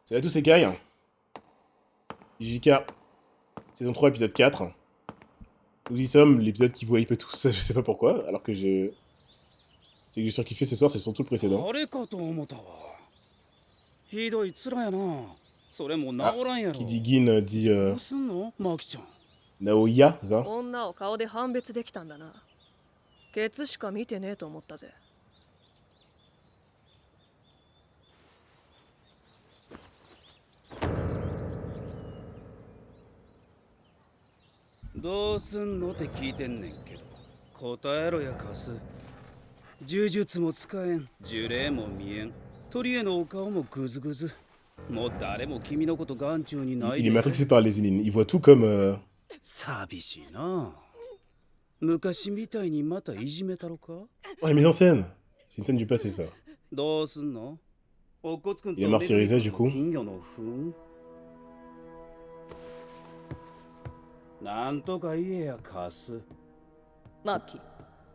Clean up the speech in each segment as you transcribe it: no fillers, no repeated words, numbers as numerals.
Salut à tous, c'est Kai. JK, saison 3, épisode 4. Nous y sommes, l'épisode qui vous hype tous, je sais pas pourquoi, alors que je... C'est que j'ai surkiffé ce soir, c'est surtout le précédent. 誰かと思ったわ。ひどい面やな。それも治 Ah, らんやろ。 qui dit Gin dit どうすんのマキちゃん。 Naoya, c'est ça? 女を顔で判別できたんだな。ケツしか見てねえと思ったぜ。どうすんのって聞いてんねんけど。答えろやカス。呪術も使えん。呪霊も見えん。鳥へのお顔もグズグズ。もう誰も君のこと眼中にない Il est で。 matrixé par les Zénines, il voit tout comme... 寂しいな。昔みたいにまたいじめたろか。 Oh, la mise en scène. C'est une scène du passé, ça. どうすんの？ Il est martyrisé, du coup. なんとか言えやカス。マキ、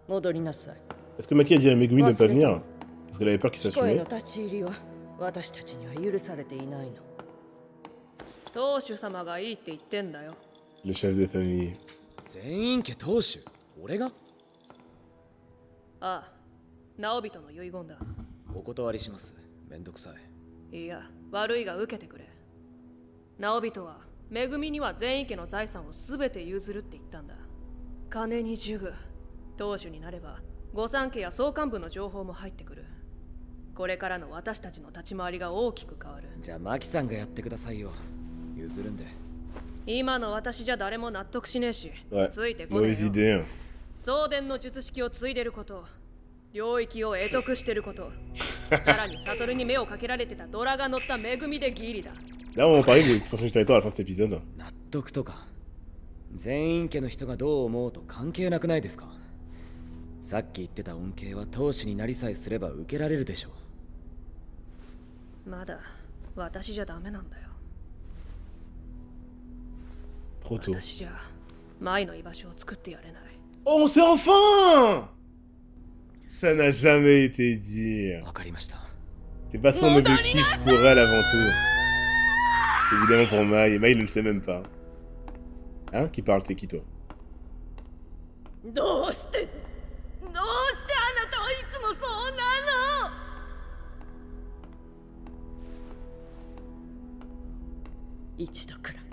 戻りなさい。 Est-ce que Maki a dit à Megumi de ne pas venir? Parce qu'elle avait peur qu'il 聞こえ s'assumait. の立ち入りは私たちには許されていないの。当主様がいいって言ってんだよ。 Le chef de famille. 全員家当主俺がああ、直人の遺言だ。お断りします。めんどくさい。いや、悪いが受けてくれ。直人は、めぐみには全員家の財産をすべて譲るって言ったんだ。金に呪具。当主になれば、御三家や総監部の情報も入ってくる。これからの私たちの立ち回りが大きく変わる。じゃあマキさんがやってくださいよ。譲るんで。今の私じゃ誰も納得しねえし、 Ouais, ついてこねえ mauvaise よ。 idée. 送電の術式を継いでること、領域を得得してること、さらに悟に目をかけられてたドラが乗った恵みでギリだ。 Là, on va parler de l'extension du territoire à la fin de cet épisode. 納得とか。全員家の人がどう思うと関係なくないですか。さっき言ってた恩恵は当主になりさえすれば受けられるでしょう。まだ私じゃダメなんだよ。 Trop tôt. 私じゃ前の居場所を作ってやれない。 Oh, on sait enfin! Ça n'a jamais été dit. わかりました。 C'est pas son objectif pour elle avant tout. C'est évidemment pour Mai, et Mai ne le sait même pas. Hein? Qui parle, c'est qui toi? どうしてあなたはいつもそうなの。一度くらい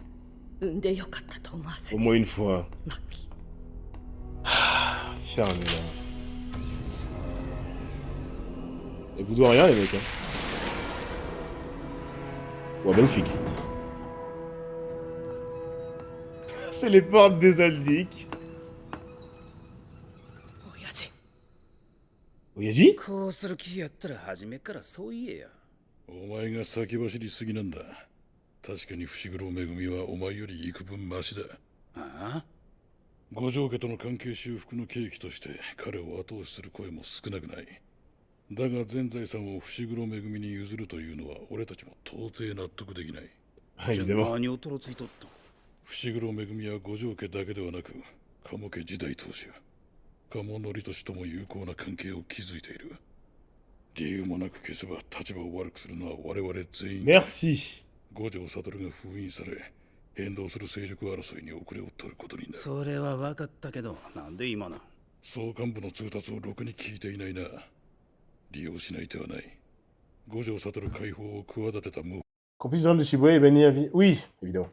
産んでよかったと思わせ Au て。 moins une fois. マキ、 Fermez là. Et vous doit rien les mecs hein. Ouais, magnifique. C'est les portes des Aldiques. 親父。 Oyaji? こうする気やったら初めからそう言えや。お前が先走りすぎなんだ。確かに伏黒恵はお前より幾分マシだ。ああ、五条家との関係修復の契機として彼を後押しする声も少なくない。だが全財産を伏黒恵に譲るというのは俺たちも到底納得できない。はい、じでも。ゃあ何をとろついとった。伏黒恵は五条家だけではなく鴨家時代当主鴨則俊とも友好な関係を築いている。理由もなく消せば立場を悪くするのは我々全員。 Merci. 五条悟が封印され変動する勢力争いに遅れを取ることになる。それは分かったけど、なんで今な。総監部の通達をろくに聞いていないな。利用しない手はない。五条悟解放を企てた無。 Complice de Shibuya et banni à vie. Oui, évidemment.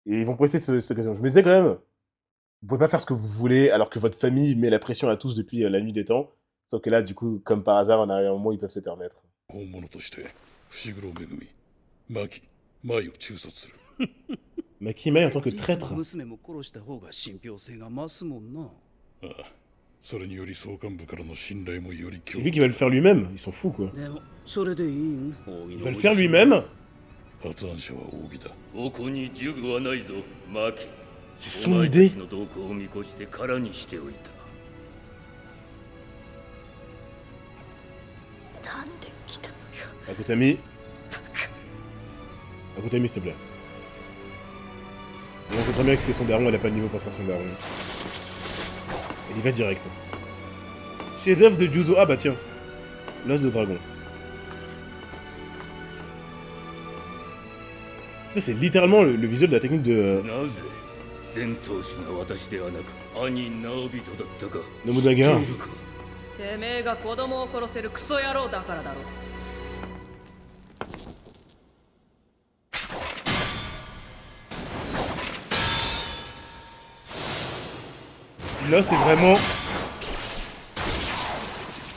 Et ils vont presser cette occasion. Je me disais quand même, vous pouvez pas faire ce que vous voulez alors que votre famille met la pression à tous depuis la nuit des temps. Sauf que là, du coup, comme par hasard, on arrive à un moment où ils peuvent se permettre. 本物として伏黒恵、牧、舞を中殺する。 Maki Mai en tant que traître. 娘も殺した方が信憑性が増すもんな。ああ、それにより総監部からの信頼もより C'est 強 lui qui va le faire lui-même. Ils sont fous, quoi. でも、それでいいん？ Il va le faire lui-même. 発案者は扇だ。ここに呪具はないぞ、マキ。 C'est son idée. お前たちの動向を見越して空にしておいた。なんで来たのよ。 Akutami. Akutami, s'il te plaît. On sait très bien que c'est son daron, elle a pas le niveau pour faire son daron. Elle y va direct. Chef-d'œuvre de Juzo. Ah bah tiens. L'os de dragon. C'est littéralement le visuel de la technique de なぜ前頭士が私ではなく兄直人だったか Nobunaga. 知っているかてめえが子供を殺せるクソ野郎だからだろ。Là, c'est vraiment...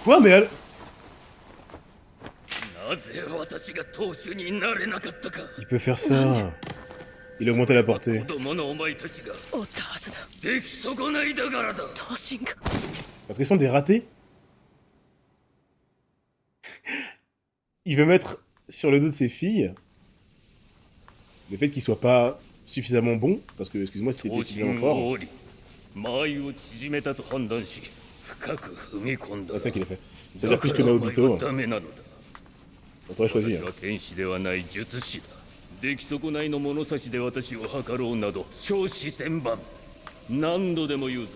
Quoi, mais elle... なぜ私が当主になれなかったか Il peut faire ça. Il a augmenté la portée. 子供のお前たちがおったはずだ。出来損ないだからだ頭身が。 Parce qu'ils sont des ratés. Il veut mettre sur le dos de ses filles le fait qu'ils soient pas suffisamment bons, parce que, excuse-moi si t'étais 方 suffisamment 針を fort. 折り間合いを縮めたと判断し深く踏み込んだ C'est ça qu'il a fait. C'est-à-dire plus que Naobito. ダメなのだ On t'aurait choisi. 私は天使ではない術師だ出来損ないの物差しで私を図ろうなど少子千万何度でも言うぞ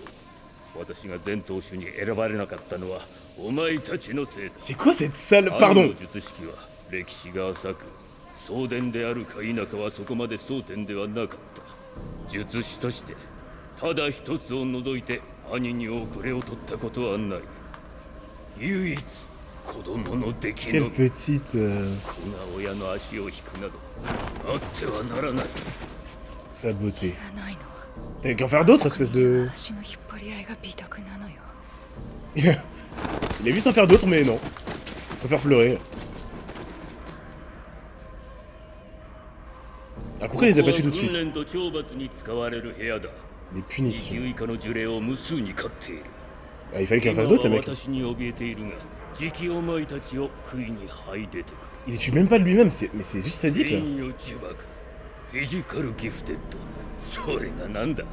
私が前頭主に選ばれなかったのはお前たちのせいだ C'est quoi cette sale... 兄 Pardon. の術式は歴史が浅く送電であるか否かはそこまで争点ではなかった術師としてただ一つを除いて兄に遅れを取ったことはない唯一子供の出来 Quelle の petite... 子が親の足を引くなどあってはならない sa beauté. らないのは T'as qu'en faire d'autres, espèce de... 足の引っ張り合いが美徳なのよ。 Il a vu sans faire d'autres, mais non. Il préfère pleurer. Alors pourquoi il les a battus tout de 訓 suite? 練と懲罰に使われる部屋だ Les 2 punitions. 級以下の呪霊を無数に飼っている Ah, il fallait qu'il en fasse d'autres, les 今は mecs. 私に怯えているがじきお前たちを杭に這い出てくる Il les tue même pas de lui-même, mais c'est juste sadique, là. 陰陽呪縛フィジカルギフテッドそれがなんだ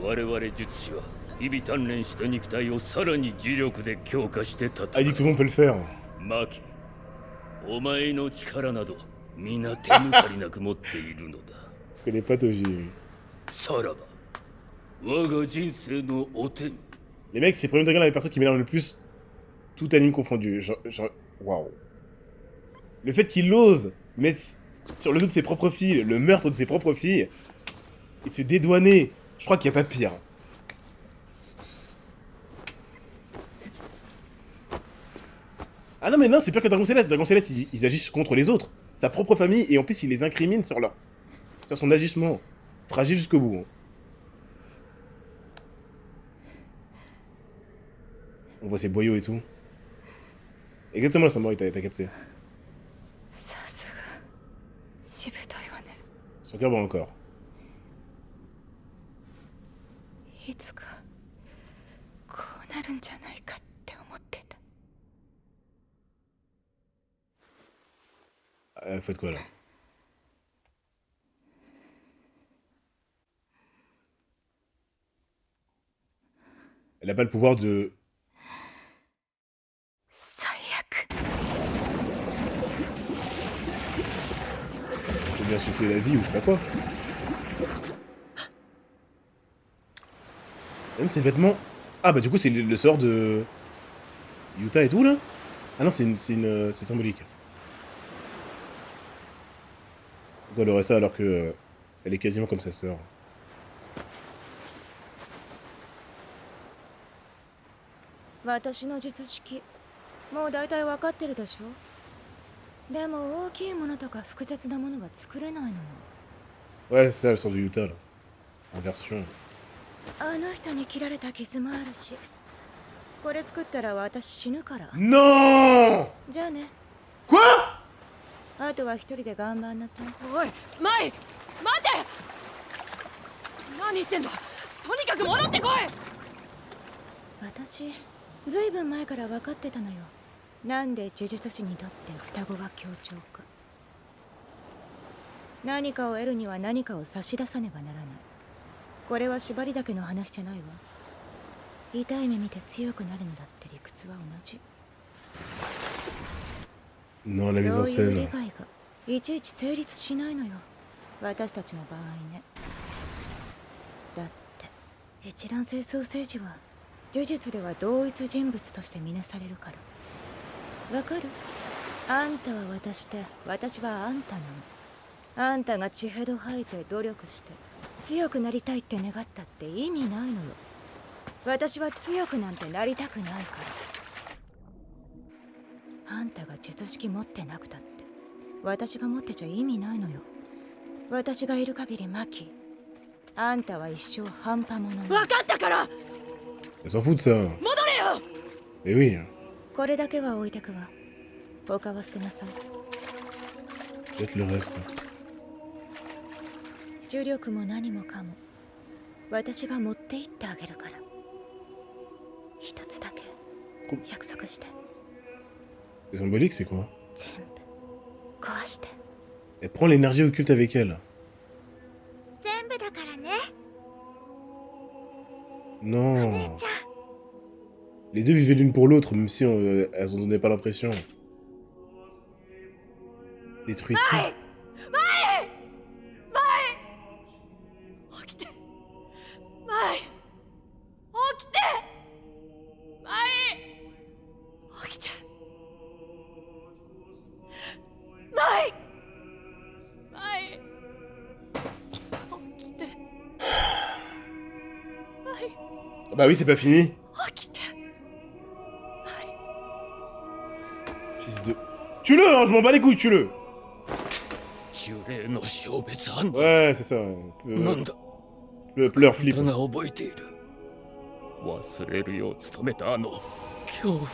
我々術師は日々鍛錬した肉体をさらに磁力で強化して戦 Ah, il dit que う tout le monde peut le faire. マキお前の力など皆手抜かりなく持っているのだ Je connais pas Toji. さらば我が人生のお天 Les mecs, c'est Premier Dragon la personne qui m'énerve le plus, tout anime confondu. Waouh. Le fait qu'il ose mettre sur le dos de ses propres filles le meurtre de ses propres filles et de se dédouaner, je crois qu'il n'y a pas pire. Ah non, mais non, c'est pire que Dragon Céleste. Dragon Céleste, ils agissent contre les autres, sa propre famille, et en plus, il les incrimine sur son agissement. Fragile jusqu'au bout. Hein. On voit ses boyaux et tout. Exactement la samouraï, t'as capté. さすがしぶといわね。 Son cœur bat encore. いつかこうなるんじゃないかって思ってた。 Faites quoi là? Elle a pas le pouvoir de... 最悪。 de bien souffler la vie ou je sais pas quoi. Même ses vêtements... Ah bah du coup c'est le sort de... Yuta et tout là? Ah non c'est symbolique. Pourquoi elle aurait ça alors que... elle est quasiment comme sa sœur. 私の術式もう大体分かってるでしょ。でも大きいものとか複雑なものは作れないのよ。 Ouais c'est ça le sort de Yuta là. Inversion. あの人に切られた傷もあるし、これ作ったら私死ぬから。 Non! じゃあね。 Quoi? あとは一人で頑張んなさい。おい、マイ、待て。何言ってんだ。とにかく戻ってこい。私ずいぶん前から分かってたのよ。なんで呪術師にとって双子が協調か。何かを得るには何かを差し出さねばならない。これは縛りだけの話じゃないわ。痛い目見て強くなるのだって理屈は同じ。 Non la mise en そういう scène. 理解がいちいち成立しないのよ。私たちの場合ね。だって一卵性双生児は呪術では同一人物として見なされるから。わかる？あんたは私で、私はあんたなの。あんたが血へど吐いて努力して強くなりたいって願ったって意味ないのよ。私は強くなんてなりたくないから。あんたが術式持ってなくたって私が持ってちゃ意味ないのよ。私がいる限りマキ、あんたは一生半端者なの。分かったから。 Elle s'en fout de ça. 戻れよ。 Eh oui. これだけは置いてくわ。他は捨てなさい。 Peut-être le reste. 重力も何もかも私が持って行ってあげるから。一つだけ約束して。 C'est symbolique, c'est quoi? 全部壊して。 Elle prend l'énergie occulte avec elle. 全部だからね。 Non. Les deux vivaient l'une pour l'autre, même si elles en donnaient pas l'impression. Détruit tout. 起きて。マイ。起きて。マイ。起きて。マイ。マイ。起きて。マイ。 Bah oui, c'est pas fini. 起きて。 Fils de... Tue-le, hein, je m'en bats les couilles, tue-le. 呪霊の消滅反応 Ouais, c'est ça. なんだ Pleure, flip. だが覚えている忘れるよう努めたあの恐怖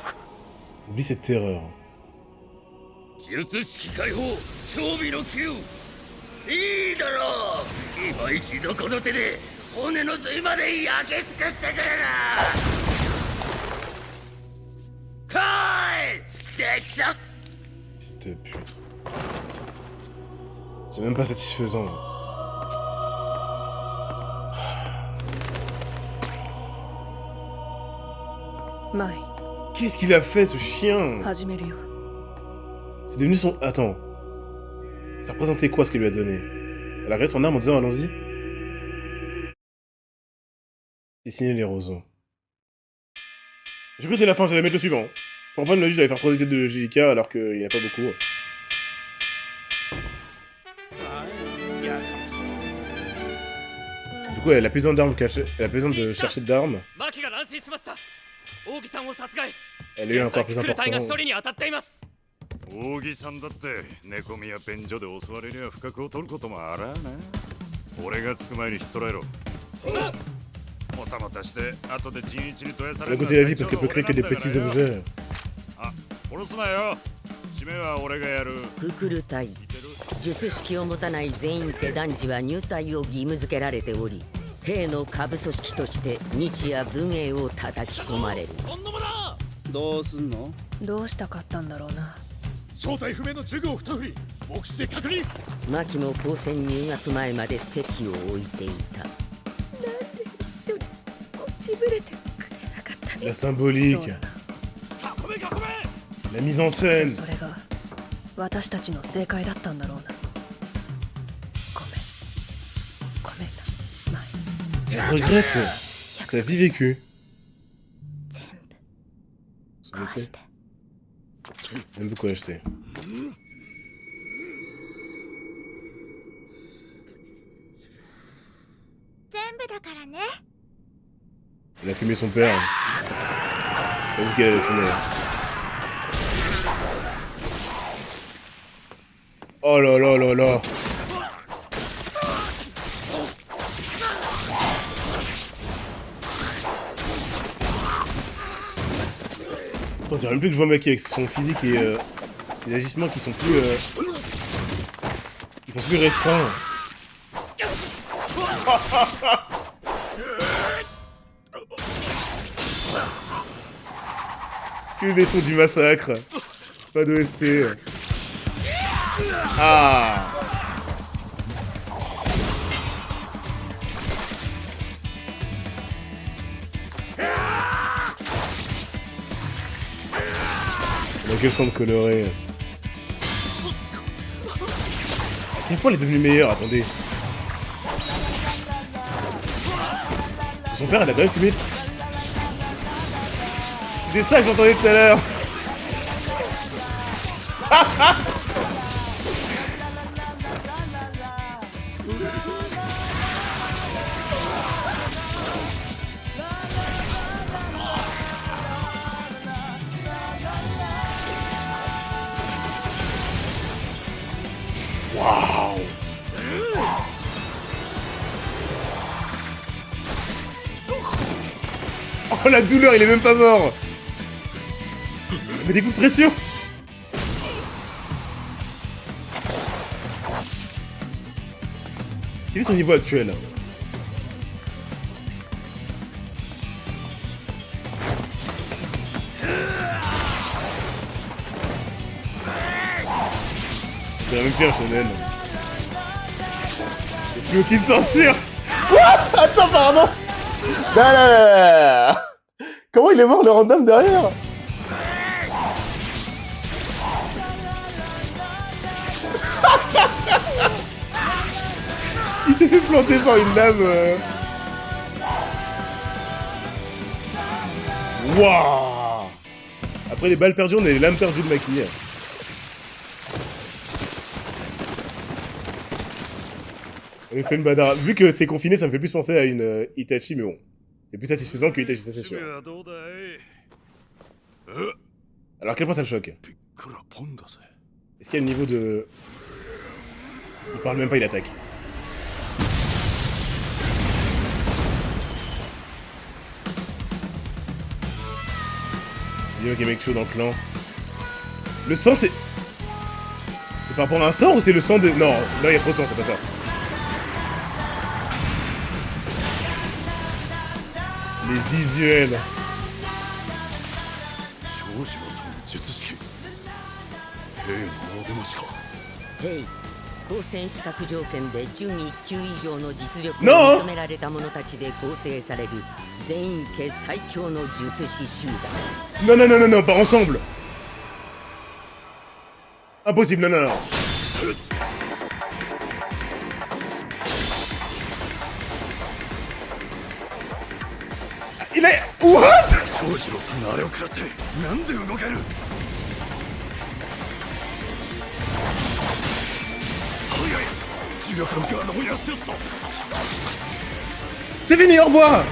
Oublie cette terreur. 術式解放装備の球いいだろう今一度この手で骨の髄まで焼き尽くしてくれな来いできた Fils de pute. C'est même pas satisfaisant. Mai, Qu'est-ce qu'il a fait, ce chien? 始めるよ。 C'est devenu son... Attends. Ça représentait quoi, ce qu'elle lui a donné? Elle a regardé son arme en disant, allons-y. Dessiner les roseaux. J'ai cru que c'est la fin, j'allais mettre le suivant. Pour fin de la vie, j'allais faire 3 épisodes de JK, alors qu'il n'y en a pas beaucoup. はいやかもしれん Du coup, elle a plus besoin d'armes cachées. Elle a besoin de chercher d'armes. マキが乱心しました。王儀さんを殺害。 Elle a eu encore plus クル隊が important. 処理に当たっています。扇さんだって寝込みや便所で襲われりゃ不覚を取ることもあらあな。俺が着く前に引っ捕らえろ。もたもたして後で陣一にどやされ D'un る côté, la vie, parce qu'elle peut créer que des petits objets. あ、殺すなよ。締めは俺がやる。ククル隊術式を持たない全員家男児は入隊を義務付けられており兵の下部組織として日夜武芸を叩き込まれるどうすんの？どうしたかったんだろうな。正体不明の呪具を二振り目視で確認。牧も高専入学前まで席を置いていた。なんで一緒に落ちぶれてくれなかったの？ La symbolique. そうだな。囲め囲め。 La mise en scène. それが私たちの正解だったんだろうな。ごめん。ごめんな。マイ。 Elle regrette sa vie vécue. 全部壊して。 J'aime beaucoup acheter. 全部だからね。 Elle a fumé son père. C'est pas vous qu'elle a fumé. Oh là là là là. On dirait même plus que je vois un mec avec son physique et ses agissements qui sont plus... Ils sont plus restreints. Que des sons du massacre. Pas d'OST. Ah. Dans quel son coloré. À quel point il est devenu meilleur, attendez. Son père, elle a quand même fumé. C'est ça que j'entendais tout à l'heure. Oh la douleur, il est même pas mort. Mais des coups de pression. Quel est son niveau actuel? C'est la même pire, Chanel. Y'a plus aucune censure. Quoi? Attends, pardon. Là, là, là, là. Comment il est mort, le random, derrière? Il s'est fait planter par une lame. Waouh. Après les balles perdues, on a les lames perdues de Maki. On fait une badara. Vu que c'est confiné, ça me fait plus penser à une Itachi, mais bon. C'est plus satisfaisant que Itachi, ça c'est sûr. Alors, à quel point ça le choque? Est-ce qu'il y a le niveau de... Il parle même pas, il attaque. Il y a un mec chaud dans le clan. Le sang, c'est... C'est par rapport à un sort ou c'est le sang de... Non, il y a trop de sang, c'est pas ça. Les visuels.ヘイ光線資格条件で準1級以上の実力を認められた者たちで構成される全員家最強の術師集団。 Non, non, non, non, non, pas ensemble. Impossible, non, non, non. Il est... What? C'est fini, au revoir.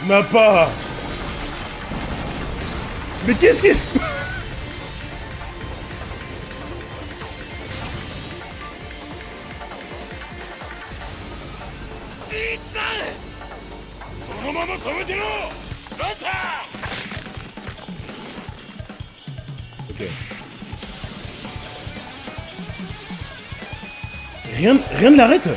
Ma pas. Mais qu'est-ce qu'il... Ok. Rien ne l'arrête.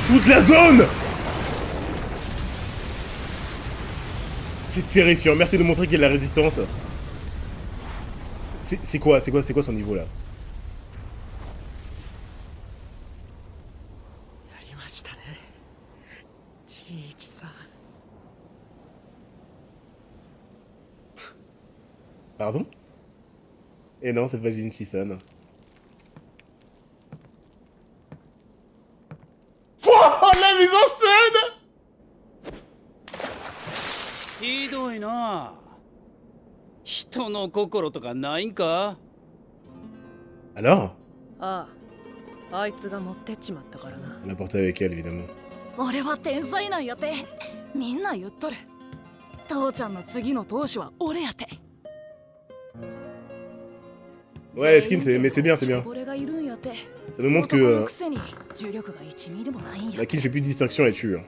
Toute la zone. C'est terrifiant. Merci de montrer qu'il y a de la résistance. C'est quoi son niveau là? Pardon? Eh non, c'est pas Jin-Chi-san. Oh, la mise en scène! ひどいな。人の心とかないんか？ Alors? ああ、あいつが持ってっちまったからな。 Elle a porté avec elle, évidemment. 俺は天才なんやてみんな言っとる。父ちゃんの次の当主は俺やて。 Ouais, Skin, mais c'est bien, c'est bien. 俺がいるんやて。 Ça nous montre que 男のくせに重力が1ミリもないんや。 Maki fait plus de distinction et tue.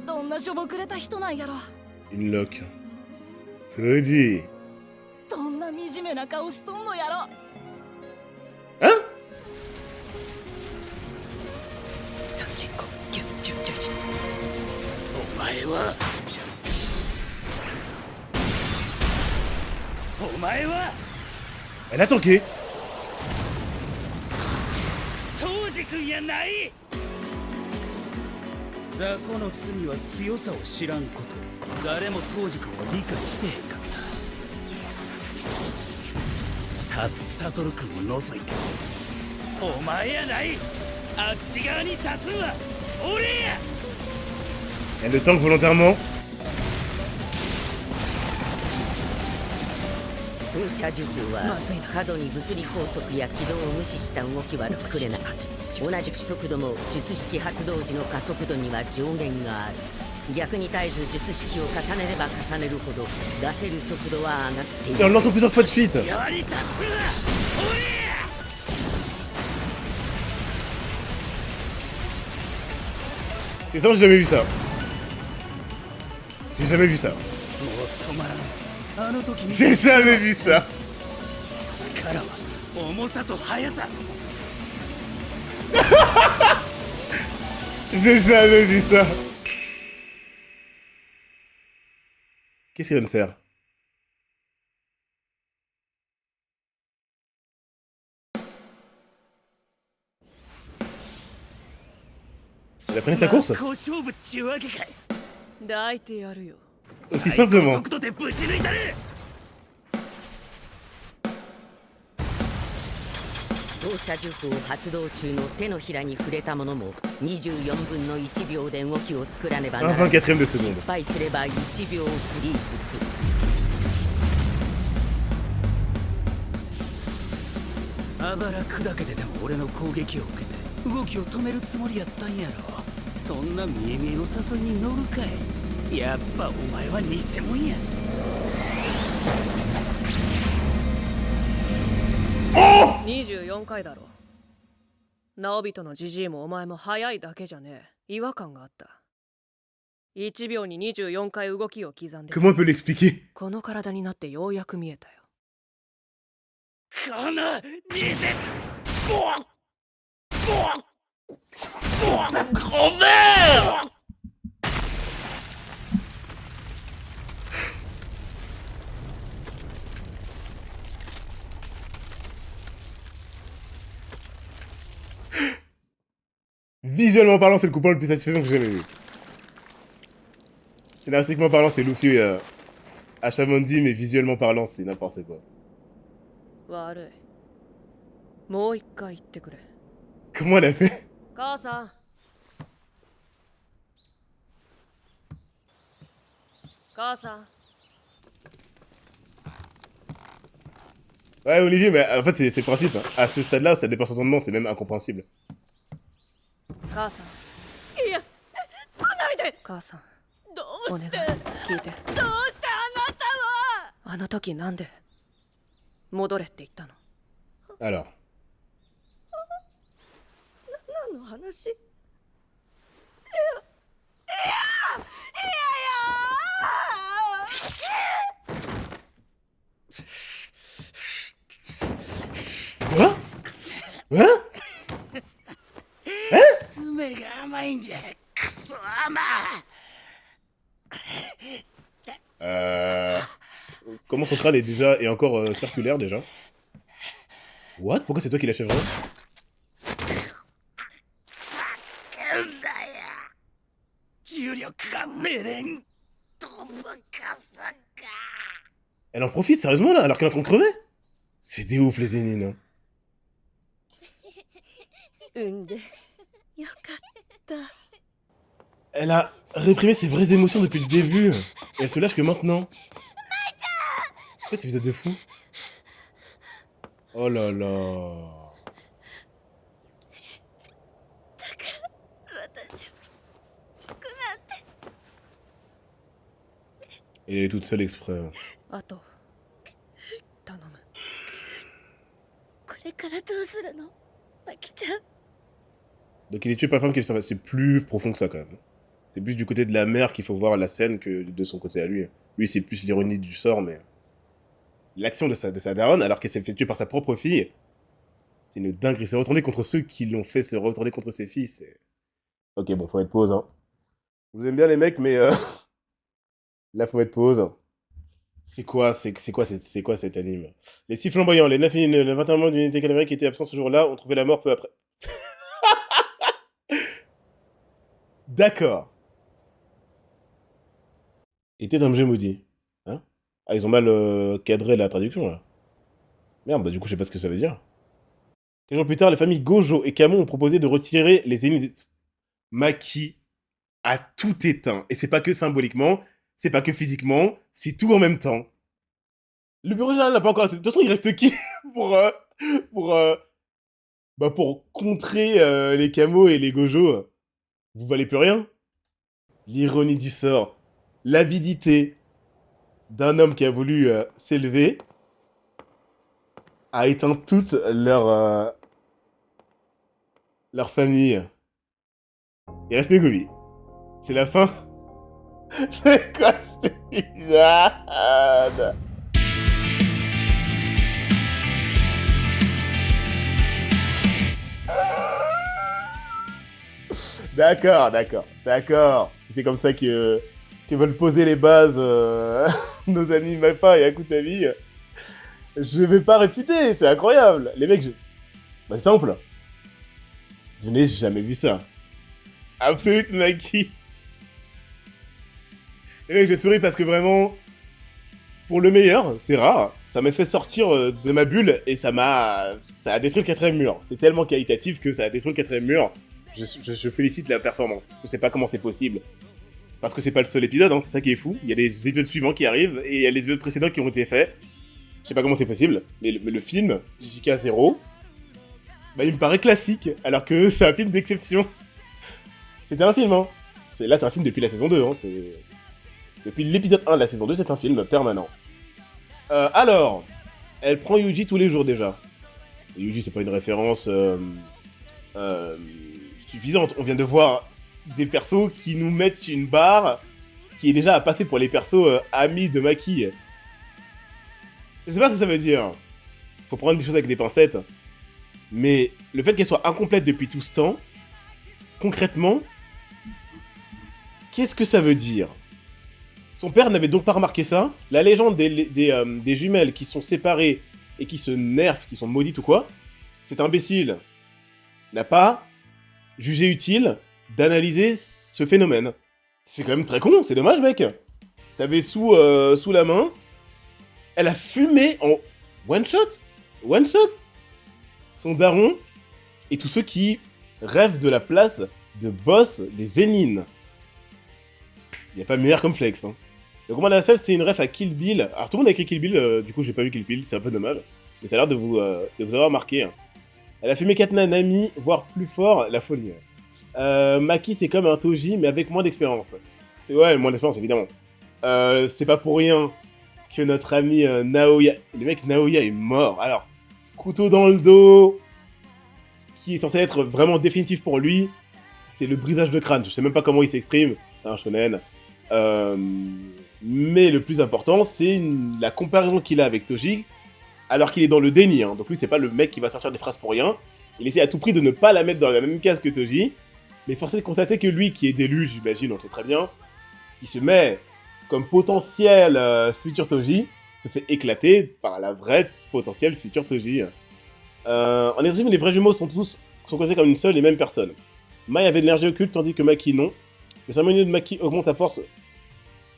どんなしょぼくれた人なんやろ。 Une lock. Toji. どんな惨めな顔しとんのやろ。 Hein? ザシンコギュッジュッジュッジュ。お前はお前は Elle a tanké. 当時君やない。雑魚の罪は強さを知らんこと。誰も当時君を理解してへんかった。多分サトル君を除いてお前やない。あっち側に立つんは俺や。 Elle le tank volontairement. 風車呪法は過度に物理法則や軌道を無視した動きは作れない。同じく速度も術式発動時の加速度には上限がある。逆に絶えず術式を重ねれば重ねるほど出せる速度は上がっている。 C'est en le lançant plusieurs fois de suite. 側に立つんは俺や。 C'est ça, j'ai jamais vu ça. J'ai jamais vu ça. もう止まらん。あの時に J'ai jamais vu ça. 力は重さと速さ。 J'ai jamais vu ça. Qu'est-ce qu'il va me faire? Il a freiné sa course? 真っ向勝負っちゅうわけかい。抱いてやるよ。 Aussi simplement. 速度でぶち抜いたる。 放射呪法発動中の手のひらに触れたものも24分の1秒で動きを作らねばならない。 24ème de seconde. 失敗すれば1秒フリーズする。あばら砕けてでも俺の攻撃を受けて動きを止めるつもりやったんやろ。そんな見え見えの誘いに乗るかい。やっぱお前は偽物や。 24回だろ。直人のジジイもお前も速いだけじゃねえ。違和感があった。1秒に24回動きを刻んで。 Comment on peut l'expliquer? この体になってようやく見えたよ。この偽。 Grand-mère! Visuellement parlant, c'est le coupon le plus satisfaisant que j'ai jamais vu. Scénaristiquement parlant, c'est Luffy à Chamondi, mais visuellement parlant, c'est n'importe quoi. 悪い。もう一回言ってくれ。 Comment elle a fait? 母さん。母さん。 Ouais, Olivier, mais en fait, c'est le principe. Hein. À ce stade-là, ça dépasse entendement, c'est même incompréhensible. 母さん。いや、来ないで。母さん。どうして。お願い、聞いて。どうしてあなたは。あの時なんで戻れって言ったの。 Alors. 何の話。いやQuoi? Hein? 爪が甘いんじゃ。クソ甘。 Comment son crâne est déjà et encore circulaire déjà? What? Pourquoi c'est toi qui l'achèves vraiment? Elle en profite sérieusement là alors qu'elle est en train de crever? C'est des ouf les zénines. Elle a réprimé ses vraies émotions depuis le début. Et elle se lâche que maintenant. C'est quoi cet épisode de fou? Oh là là. Et elle est toute seule exprès. あと頼む。これからどうするの、マキちゃん。 Donc il est tué par la femme qui le. C'est plus profond que ça quand même. C'est plus du côté de la mère qu'il faut voir la scène que de son côté à lui. Lui c'est plus l'ironie du sort, mais... L'action de sa daronne, alors qu'elle s'est fait tuer par sa propre fille, c'est une dinguerie. Se retourner contre ceux qui l'ont fait se retourner contre ses filles, c'est... Ok, bon, faut mettre pause, hein. Je vous aime bien les mecs, mais... Là, faut mettre pause. C'est quoi cet anime? Les 6 flamboyants, les 9 le 21 membres de l'unité cadavérique qui étaient absents ce jour-là ont trouvé la mort peu après. D'accord. Était un objet maudit. Hein? Ah, ils ont mal cadré la traduction, là. Merde, bah du coup, je sais pas ce que ça veut dire. Quelques jours plus tard, les familles Gojo et Kamo ont proposé de retirer les ennemis. Maki a tout éteint. Et c'est pas que symboliquement, c'est pas que physiquement, c'est tout en même temps. Le bureau général n'a pas encore... De toute façon, il reste qui pour, pour, pour contrer les Kamo et les Gojo? Vous valez plus rien. L'ironie du sort, l'avidité d'un homme qui a voulu s'élever a éteint toute leur famille. Il reste Megumi. C'est la fin. C'est quoi cette épisode? D'accord. Si c'est comme ça que veulent poser les bases nos amis Mappa et Akutami, je vais pas réfuter, c'est incroyable. Les mecs, bah, c'est simple. Je n'ai jamais vu ça. Absolute Maki. Les mecs, je souris parce que vraiment, pour le meilleur, c'est rare. Ça m'a fait sortir de ma bulle et ça a détruit le quatrième mur. C'est tellement qualitatif que ça a détruit le quatrième mur. Je félicite la performance. Je sais pas comment c'est possible. Parce que c'est pas le seul épisode, hein, c'est ça qui est fou. Il y a des épisodes suivants qui arrivent et il y a les épisodes précédents qui ont été faits. Je sais pas comment c'est possible, mais le film, JK0, bah il me paraît classique, alors que c'est un film d'exception. C'était un film, hein. Là, c'est un film depuis la saison 2, hein. Depuis l'épisode 1 de la saison 2, c'est un film permanent. Alors, elle prend Yuji tous les jours déjà. Yuji, c'est pas une référence suffisante. On vient de voir des persos qui nous mettent une barre qui est déjà à passer pour les persos amis de Maki. Je sais pas ce que ça veut dire. Faut prendre des choses avec des pincettes. Mais le fait qu'elle soit incomplète depuis tout ce temps, concrètement, qu'est-ce que ça veut dire? Son père n'avait donc pas remarqué ça. La légende des jumelles qui sont séparées et qui se nerfent, qui sont maudites ou quoi, cet imbécile n'a pas jugé utile d'analyser ce phénomène. C'est quand même très con, c'est dommage, mec. T'avais sous la main, elle a fumé en one shot, son daron et tous ceux qui rêvent de la place de boss des Zenin. Y a pas meilleur comme flex, hein. Le combat de la salle, c'est une ref à Kill Bill. Alors tout le monde a écrit Kill Bill, du coup j'ai pas vu Kill Bill, c'est un peu dommage. Mais ça a l'air de vous avoir marqué. Hein. Elle a fumé 4 Nanami, voire plus fort, la folie. Maki, c'est comme un Toji, mais avec moins d'expérience. Ouais, moins d'expérience, évidemment. C'est pas pour rien que notre ami Naoya... Le mec, Naoya est mort. Alors, couteau dans le dos, ce qui est censé être vraiment définitif pour lui, c'est le brisage de crâne. Je sais même pas comment il s'exprime, c'est un shonen. Mais le plus important, c'est la comparaison qu'il a avec Toji, alors qu'il est dans le déni. Hein. Donc lui, c'est pas le mec qui va sortir des phrases pour rien. Il essaie à tout prix de ne pas la mettre dans la même case que Toji. Mais force est de constater que lui, qui est d'élu, j'imagine, on le sait très bien, il se met comme potentiel futur Toji, se fait éclater par la vraie potentielle future Toji. En résumé, les vrais jumeaux sont considérés comme une seule et même personne. Mai avait de l'énergie occulte, tandis que Maki non. Le cérémonieux de Maki augmente sa force.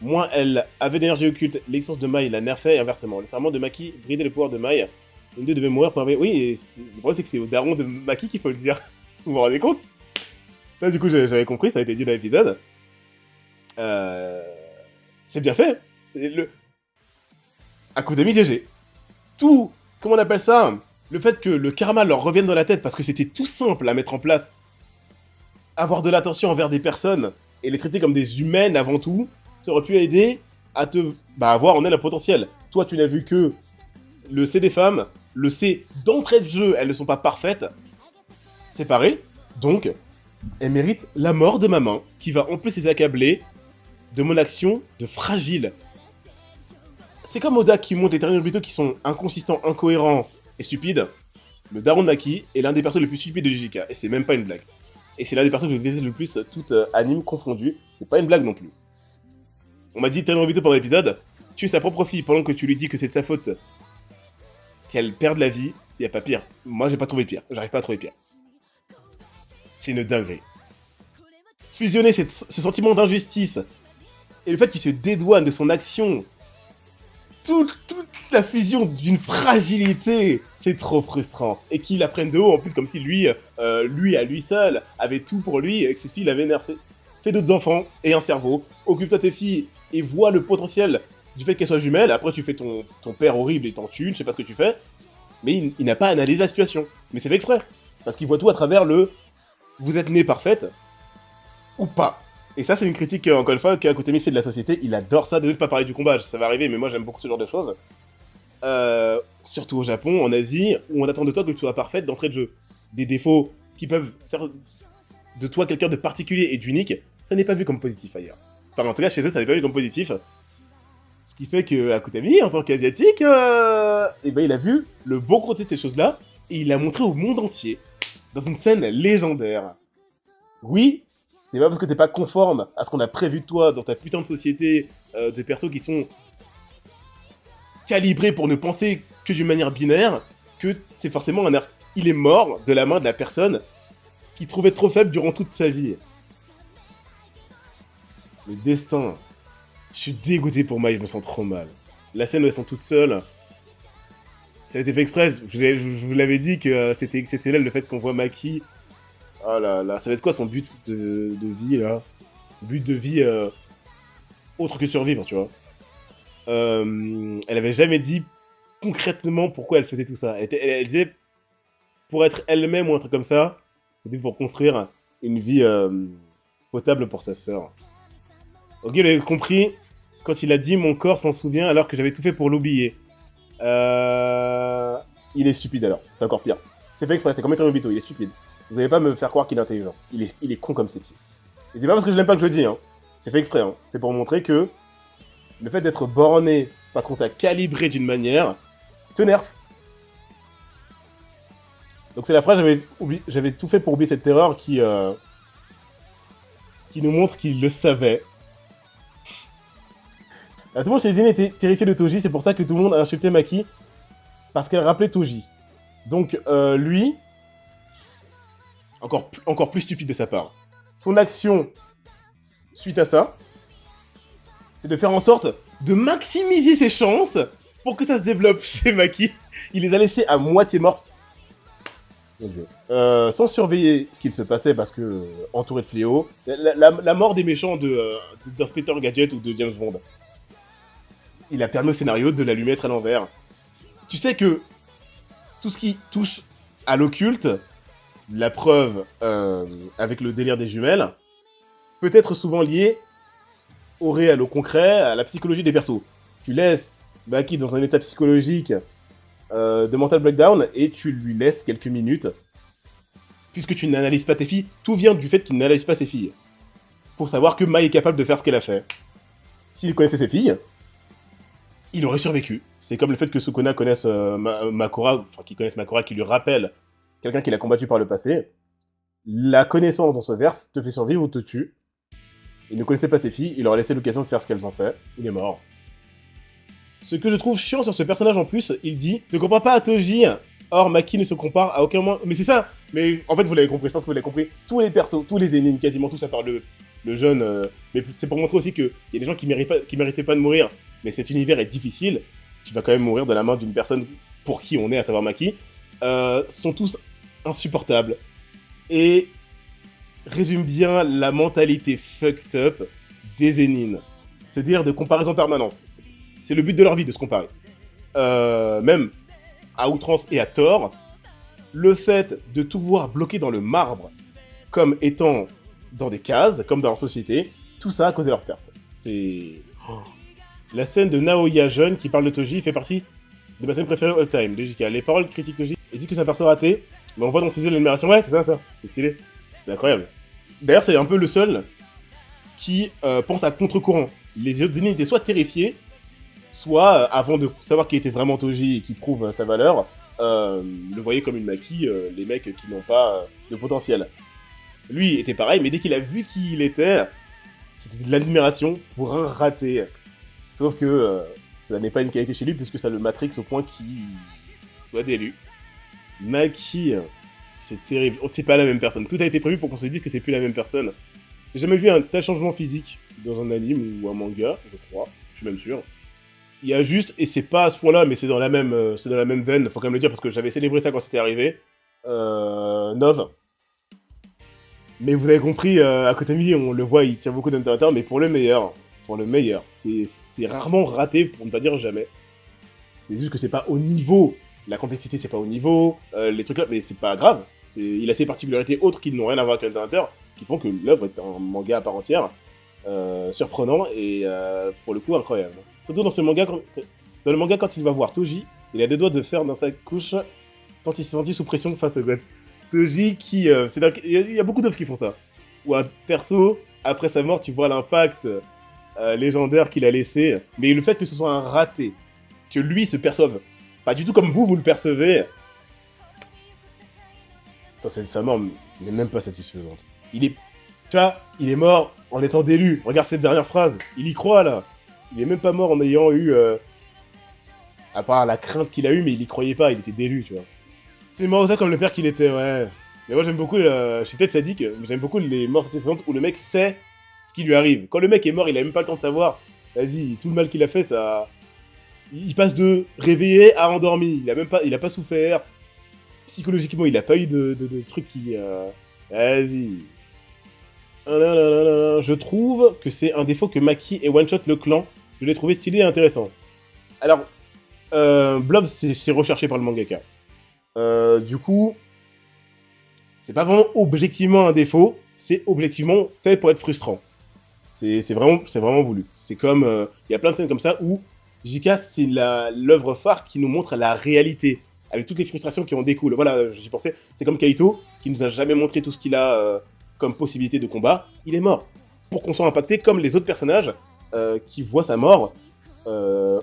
Moins elle avait d'énergie occulte, l'existence de Mai la nerfait et inversement. Le serment de Maki bridait le pouvoir de Mai. Une deux devait mourir pour avoir... Oui, et le problème c'est que c'est au daron de Maki qu'il faut le dire. Vous vous rendez compte? Là, du coup, j'avais compris, ça a été dit dans l'épisode. C'est bien fait. Akudami GG. Tout, comment on appelle ça? Le fait que le karma leur revienne dans la tête, parce que c'était tout simple à mettre en place. Avoir de l'attention envers des personnes, et les traiter comme des humaines avant tout, ça aurait pu aider à te... avoir en elle un potentiel. Toi, tu n'as vu que le C des femmes, le C d'entrée de jeu, elles ne sont pas parfaites, séparées, donc... elle mérite la mort de ma main, qui va en plus les accabler de mon action de fragile. C'est comme Oda qui monte les terrains d'Obito qui sont inconsistants, incohérents et stupides. Le daron de Maki est l'un des persos les plus stupides de JJK, et c'est même pas une blague. Et c'est l'un des persos que je déteste le plus, toutes anime confondues, c'est pas une blague non plus. On m'a dit terrain d'Obito pendant l'épisode, tuer sa propre fille pendant que tu lui dis que c'est de sa faute qu'elle perde la vie, y a pas pire. Moi j'ai pas trouvé pire, j'arrive pas à trouver pire. C'est une dinguerie. Fusionner ce sentiment d'injustice et le fait qu'il se dédouane de son action toute la fusion d'une fragilité, c'est trop frustrant. Et qu'il la prenne de haut, en plus, comme si lui, à lui seul, avait tout pour lui, et que ses filles l'avaient nerfé. Fais d'autres enfants, et un cerveau, occupe-toi de tes filles, et vois le potentiel du fait qu'elles soient jumelles, après tu fais ton père horrible et t'en tues, je sais pas ce que tu fais, mais il n'a pas analysé la situation. Mais c'est fait exprès, parce qu'il voit tout à travers le « vous êtes née parfaite » ou pas. Et ça, c'est une critique, encore une fois, qu'Akutami fait de la société. Il adore ça. Désolé de pas parler du combat, ça va arriver, mais moi, j'aime beaucoup ce genre de choses. Surtout au Japon, en Asie, où on attend de toi que tu sois parfaite d'entrée de jeu. Des défauts qui peuvent faire de toi quelqu'un de particulier et d'unique, ça n'est pas vu comme positif ailleurs. Enfin, en tout cas, chez eux, ça n'est pas vu comme positif. Ce qui fait que Akutami, en tant qu'asiatique, eh ben, il a vu le bon côté de ces choses-là, et il l'a montré au monde entier, dans une scène légendaire. Oui, c'est pas parce que t'es pas conforme à ce qu'on a prévu de toi dans ta putain de société de persos qui sont calibrés pour ne penser que d'une manière binaire que c'est forcément un arc. Il est mort de la main de la personne qui trouvait trop faible durant toute sa vie. Le destin. Je suis dégoûté pour Mai, je me sens trop mal. La scène où elles sont toutes seules, ça a été fait exprès. Je vous l'avais dit que c'était exceptionnel le fait qu'on voit Maki. Oh là là, ça va être quoi son but de vie là? But de vie autre que survivre, tu vois. Elle avait jamais dit concrètement pourquoi elle faisait tout ça. Elle disait pour être elle-même ou un truc comme ça, c'était pour construire une vie potable pour sa sœur. Ok, il avait compris quand il a dit mon corps s'en souvient alors que j'avais tout fait pour l'oublier. Il est stupide alors, c'est encore pire. C'est fait exprès, c'est comme Metro Obito, il est stupide. Vous allez pas me faire croire qu'il est intelligent. Il est con comme ses pieds. Et c'est pas parce que je l'aime pas que je le dis, hein. C'est fait exprès, hein. C'est pour montrer que le fait d'être borné parce qu'on t'a calibré d'une manière te nerf. Donc c'est la phrase, j'avais tout fait pour oublier cette terreur qui nous montre qu'il le savait. Tout le monde chez les aînés était terrifié de Toji, c'est pour ça que tout le monde a insulté Maki, parce qu'elle rappelait Toji. Donc lui, encore plus stupide de sa part. Son action, suite à ça, c'est de faire en sorte de maximiser ses chances pour que ça se développe chez Maki. Il les a laissées à moitié mortes. Mon Dieu. Sans surveiller ce qu'il se passait parce que entouré de fléaux, la mort des méchants d'Inspector Gadget ou de James Bond. Il a permis au scénario de la lui mettre à l'envers. Tu sais que tout ce qui touche à l'occulte, la preuve avec le délire des jumelles, peut être souvent lié au réel, au concret, à la psychologie des persos. Tu laisses Maki dans un état psychologique de mental breakdown et tu lui laisses quelques minutes. Puisque tu n'analyses pas tes filles, tout vient du fait qu'il n'analyse pas ses filles. Pour savoir que Mai est capable de faire ce qu'elle a fait. S'il connaissait ses filles, il aurait survécu. C'est comme le fait que Sukuna connaisse Makura, enfin qu'il connaisse Makura, qui lui rappelle quelqu'un qu'il a combattu par le passé. La connaissance dans ce verse te fait survivre ou te tue. Il ne connaissait pas ses filles, il aurait laissé l'occasion de faire ce qu'elles ont fait. Il est mort. Ce que je trouve chiant sur ce personnage en plus, il dit « Ne compare pas à Toji, or Maki ne se compare à aucun moment... » Mais c'est ça. Mais en fait, vous l'avez compris, je pense que vous l'avez compris. Tous les persos, tous les énigmes, quasiment tous, à part le jeune... mais c'est pour montrer aussi qu'il y a des gens qui méritaient pas de mourir. Mais cet univers est difficile. Tu vas quand même mourir de la main d'une personne pour qui on est, à savoir Maki. Sont tous insupportables. Et résument bien la mentalité fucked up des énines. C'est-à-dire de comparaison permanente. C'est le but de leur vie, de se comparer. Même à outrance et à tort, le fait de tout voir bloqué dans le marbre, comme étant dans des cases, comme dans leur société, tout ça a causé leur perte. C'est... La scène de Naoya jeune qui parle de Toji fait partie de ma scène préférée all time, de JK. Les paroles critiquent Toji et dit que c'est un perso raté, mais on voit dans ses yeux l'admiration. Ouais, c'est ça. C'est stylé. C'est incroyable. D'ailleurs, c'est un peu le seul qui pense à contre-courant. Les autres ennemis étaient soit terrifiés, soit, avant de savoir qui était vraiment Toji et qui prouve sa valeur, le voyaient comme une Maki, les mecs qui n'ont pas de potentiel. Lui était pareil, mais dès qu'il a vu qui il était, c'était de l'admiration pour un raté. Sauf que ça n'est pas une qualité chez lui, puisque ça le matrix au point qu'il soit d'élu. Maki, c'est terrible. C'est pas la même personne. Tout a été prévu pour qu'on se dise que c'est plus la même personne. J'ai jamais vu un tel changement physique dans un anime ou un manga, je crois. Je suis même sûr. Il y a juste, et c'est pas à ce point-là, mais c'est dans la même veine, faut quand même le dire, parce que j'avais célébré ça quand c'était arrivé, Nov. Mais vous avez compris, Akutami, on le voit, il tire beaucoup d'Hunter x Hunter, mais pour le meilleur. C'est rarement raté, pour ne pas dire jamais. C'est juste que c'est pas au niveau, la complexité c'est pas au niveau, les trucs là, mais c'est pas grave. Il a ses particularités autres qui n'ont rien à voir avec Hunter x Hunter, qui font que l'œuvre est un manga à part entière, surprenant et pour le coup incroyable. Surtout dans dans le manga quand il va voir Toji, il a des doigts de faire dans sa couche tant il s'est senti sous pression face au god. Toji qui... il y a beaucoup d'œuvres qui font ça. Où un perso, après sa mort, tu vois l'impact légendaire qu'il a laissé. Mais le fait que ce soit un raté, que lui se perçoive pas du tout comme vous le percevez... Attends, sa mort n'est même pas satisfaisante. Tu vois, il est mort en étant délu. Regarde cette dernière phrase. Il y croit, là. Il est même pas mort en ayant eu... à part la crainte qu'il a eue, mais il y croyait pas, il était délu, tu vois. C'est mort ça comme le père qu'il était, ouais. Mais moi j'aime beaucoup, je suis peut-être sadique, mais j'aime beaucoup les morts satisfaisantes où le mec sait ce qui lui arrive. Quand le mec est mort, il a même pas le temps de savoir. Vas-y, tout le mal qu'il a fait, ça... Il passe de réveillé à endormi. Il a pas souffert. Psychologiquement, il a pas eu de trucs qui... Vas-y. Je trouve que c'est un défaut que Maki et One Shot le clan. Je l'ai trouvé stylé et intéressant. Alors, Blob, c'est recherché par le mangaka. Du coup, c'est pas vraiment objectivement un défaut, c'est objectivement fait pour être frustrant. C'est vraiment voulu. C'est comme, il y a plein de scènes comme ça où JK, c'est l'œuvre phare qui nous montre la réalité, avec toutes les frustrations qui en découlent. Voilà, j'y pensais, c'est comme Kaito, qui nous a jamais montré tout ce qu'il a comme possibilité de combat, il est mort. Pour qu'on soit impacté comme les autres personnages qui voient sa mort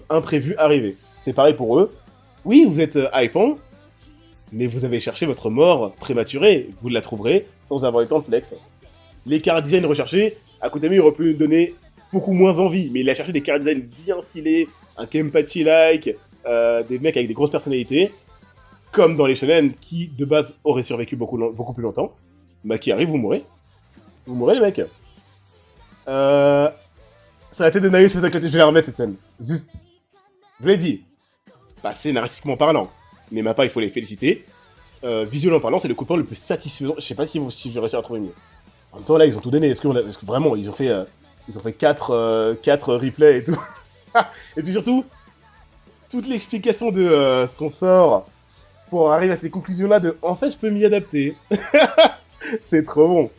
imprévue arriver. C'est pareil pour eux. Oui, vous êtes hypant, mais vous avez cherché votre mort prématurée, vous la trouverez sans avoir eu le temps de flex. Les chara design recherchés, Akutami aurait pu nous donner beaucoup moins envie, mais il a cherché des chara design bien stylés, un Kenpachi-like, des mecs avec des grosses personnalités, comme dans les shonen qui, de base, auraient survécu beaucoup plus longtemps. Bah, qui arrive, vous mourrez. Vous mourrez, les mecs. Ça a été de naïf, c'est ça que je vais la remettre, cette scène. Juste, je vous l'ai dit, pas scénaristiquement parlant, mais Mappa, il faut les féliciter. Visuellement parlant, c'est le coup de poing le plus satisfaisant. Je sais pas si je vais réussir à trouver mieux. En même temps, là, ils ont tout donné. Est-ce que vraiment, ils ont fait 4 replays et tout. Et puis surtout, toute l'explication de son sort pour arriver à ces conclusions-là de « En fait, je peux m'y adapter ». C'est trop bon.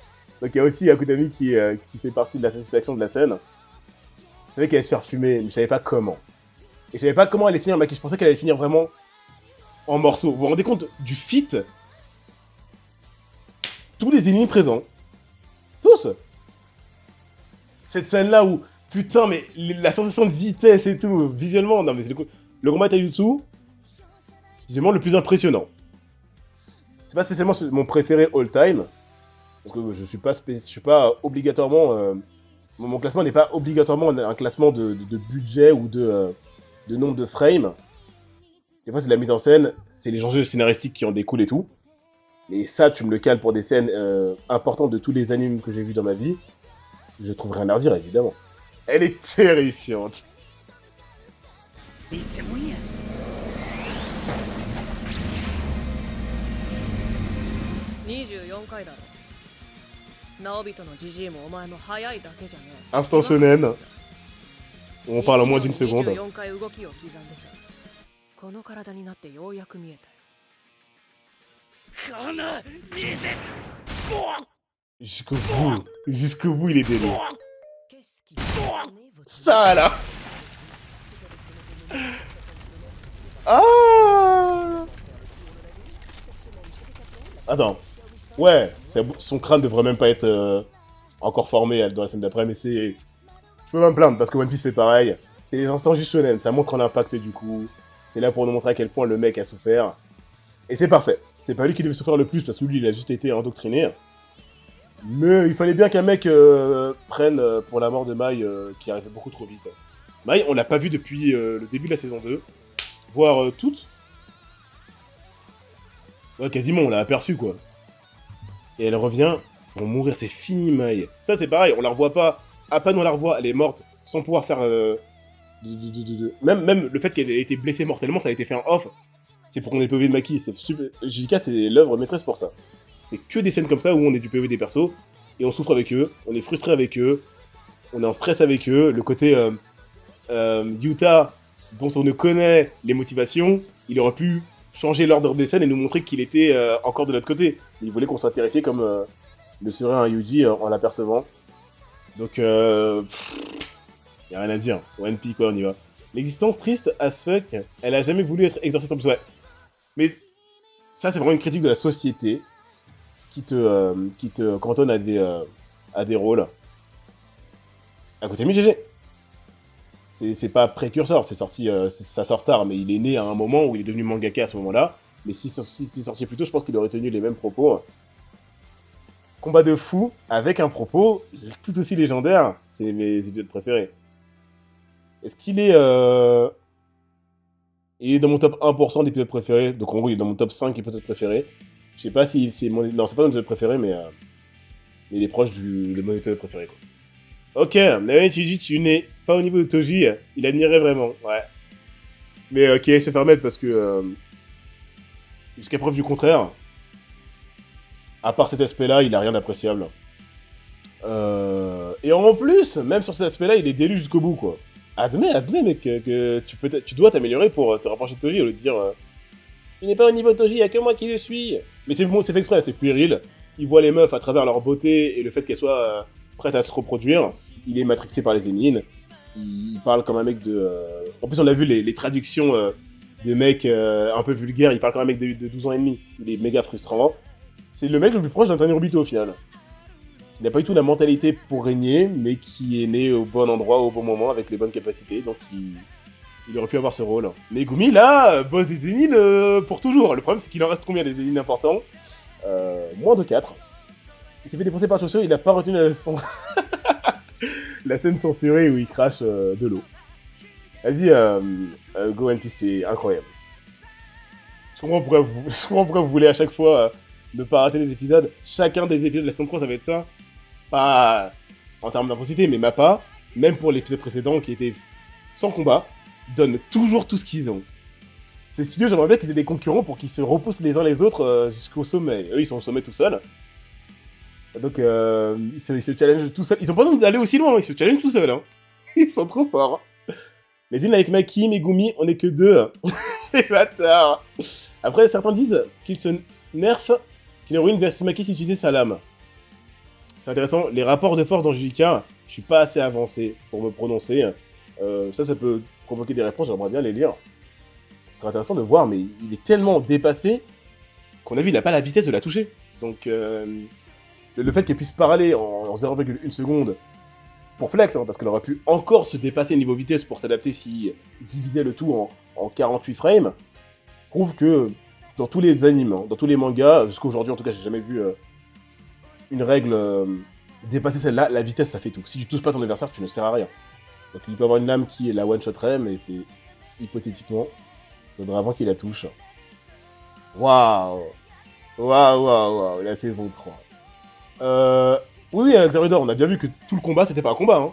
Donc il y a aussi Akutami qui fait partie de la satisfaction de la scène. Je savais qu'elle allait se faire fumer, mais je savais pas comment. Et je savais pas comment elle allait finir, mais je pensais qu'elle allait finir vraiment en morceaux. Vous vous rendez compte du fit? Tous les ennemis présents. Tous. Cette scène-là où, putain, mais la sensation de vitesse et tout, visuellement, non mais c'est le combat Taijutsu, visuellement le plus impressionnant. C'est pas spécialement mon préféré all-time, parce que je suis pas obligatoirement... mon classement n'est pas obligatoirement un classement de budget ou de nombre de frames. Des fois, c'est de la mise en scène, c'est les enjeux scénaristiques qui en découlent et tout. Mais ça, tu me le cales pour des scènes importantes de tous les animes que j'ai vus dans ma vie. Je trouve rien à redire, évidemment. Elle est terrifiante. 24回だろ。直人のじじいもお前も早いだけじゃねえ。 Instant shonen. On parle en moins d'une seconde. 24回動きを刻んでた。この体になってようやく見えたよ。この水。Jusqu'au bout, il est délire. Ça là. Ah. Attends. Ouais, son crâne devrait même pas être encore formé dans la scène d'après, mais c'est... Je peux pas me plaindre, parce que One Piece fait pareil. C'est les instants juste shonen, ça montre l'impact du coup. C'est là pour nous montrer à quel point le mec a souffert. Et c'est parfait. C'est pas lui qui devait souffrir le plus, parce que lui, il a juste été endoctriné. Mais il fallait bien qu'un mec prenne pour la mort de Mai, qui arrivait beaucoup trop vite. Mai, on l'a pas vu depuis le début de la saison 2, voire toute. Ouais, quasiment, on l'a aperçu, quoi. Et elle revient pour mourir, c'est fini, Mai. Ça, c'est pareil, on la revoit pas. À peine on la revoit, elle est morte, sans pouvoir faire Même le fait qu'elle ait été blessée mortellement, ça a été fait en off. C'est pour qu'on ait le POV de Maki. C'est super... JK, c'est l'œuvre maîtresse pour ça. C'est que des scènes comme ça où on est du POV des persos, et on souffre avec eux, on est frustré avec eux, on est en stress avec eux. Le côté Yuta, dont on ne connaît les motivations, il aurait pu changer l'ordre des scènes et nous montrer qu'il était encore de notre côté. Il voulait qu'on soit terrifié comme le serait un Yuji en l'apercevant. Donc, y a rien à dire. One Piece, quoi, on y va. L'existence triste as fuck, elle a jamais voulu être exorciste en plus. Ouais. Mais ça, c'est vraiment une critique de la société qui te cantonne à des rôles. À côté de GG. C'est pas précurseur, c'est sorti, ça sort tard, mais il est né à un moment où il est devenu mangaka à ce moment-là. Mais si c'était sorti plus tôt, je pense qu'il aurait tenu les mêmes propos. Combat de fou avec un propos tout aussi légendaire. C'est mes épisodes préférés. Est-ce qu'il est... Il est dans mon top 1% d'épisodes préférés. Donc en gros, il est dans mon top 5 épisodes préférés. Je sais pas si c'est mon... Non, c'est pas mon épisode préféré, mais il est proche de mon épisode préféré, quoi. Ok, Naomi Tsuji, tu n'es pas au niveau de Toji. Il admirait vraiment, ouais. Mais qu'il aille se faire mettre parce que... jusqu'à preuve du contraire, à part cet aspect-là, il a rien d'appréciable. Et en plus, même sur cet aspect-là, il est délu jusqu'au bout, quoi. Admets, mec, que tu dois t'améliorer pour te rapprocher de Toji au lieu de dire il n'est pas au niveau de Toji, il n'y a que moi qui le suis. Mais c'est fait exprès, c'est puéril. Il voit les meufs à travers leur beauté et le fait qu'elles soient prêtes à se reproduire. Il est matrixé par les Zénines. Il parle comme un mec de... En plus, on a vu les traductions des mecs un peu vulgaires. Il parle comme un mec de 12 ans et demi. Il est méga frustrant. C'est le mec le plus proche d'un Tanurobito au final. Il n'a pas du tout la mentalité pour régner, mais qui est né au bon endroit, au bon moment, avec les bonnes capacités, donc il aurait pu avoir ce rôle. Mais Gumi, là, boss des Zénines pour toujours. Le problème, c'est qu'il en reste combien des Zénines importants moins de 4. Il s'est fait défoncer par Chaussure, il n'a pas retenu la leçon. La scène censurée où il crache de l'eau. Vas-y, Go One Piece, c'est incroyable. Je comprends pourquoi vous voulez à chaque fois ne pas rater les épisodes. Chacun des épisodes de la saison 3, ça va être ça. Pas en termes d'intensité, mais Mappa, même pour l'épisode précédent qui était sans combat, donne toujours tout ce qu'ils ont. Ces studios, j'aimerais bien qu'ils aient des concurrents pour qu'ils se repoussent les uns les autres jusqu'au sommet. Eux, ils sont au sommet tout seuls. Donc, ils se challengent tout seuls. Ils ont pas besoin d'aller aussi loin, ils se challengent tout seuls. Hein. Ils sont trop forts. Mais dis avec Maki, Megumi, on est que 2. Les bâtards. Après, certains disent qu'il se nerf, qu'il ruine versus Maki s'il utilisait sa lame. C'est intéressant, les rapports de force dans JK, je suis pas assez avancé pour me prononcer. Ça peut provoquer des réponses, j'aimerais bien les lire. Ce serait intéressant de voir, mais il est tellement dépassé qu'on a vu, il n'a pas la vitesse de la toucher. Donc, le fait qu'elle puisse parler en 0,1 seconde pour flex, hein, parce qu'elle aurait pu encore se dépasser niveau vitesse pour s'adapter s'il divisait le tout en 48 frames, prouve que dans tous les animes, hein, dans tous les mangas, jusqu'à aujourd'hui en tout cas, j'ai jamais vu une règle dépasser celle-là. La vitesse, ça fait tout. Si tu touches pas ton adversaire, tu ne sers à rien. Donc il peut avoir une lame qui est la one-shotterait, mais c'est hypothétiquement. Il faudra avant qu'il la touche. Waouh, la saison 3. Oui, Xeridor, on a bien vu que tout le combat, c'était pas un combat. Hein.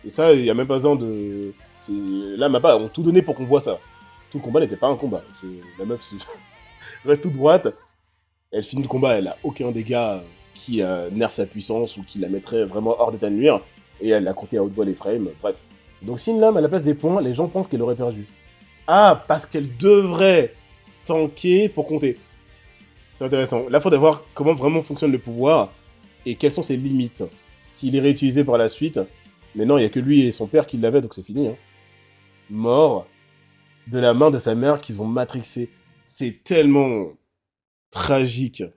Et ça, il y a même pas besoin de... Là, Mappa ont tout donné pour qu'on voit ça. Tout le combat n'était pas un combat. La meuf reste toute droite. Elle finit le combat, elle a aucun dégât qui nerfe sa puissance ou qui la mettrait vraiment hors d'état de nuire. Et elle a compté à haute voix les frames, bref. Donc si une lame à la place des points, les gens pensent qu'elle aurait perdu. Ah, parce qu'elle devrait tanker pour compter. C'est intéressant. Là, il faudrait voir comment vraiment fonctionne le pouvoir et quelles sont ses limites. S'il est réutilisé par la suite. Mais non, il n'y a que lui et son père qui l'avaient, donc c'est fini. Hein. Mort de la main de sa mère qu'ils ont matrixé. C'est tellement tragique.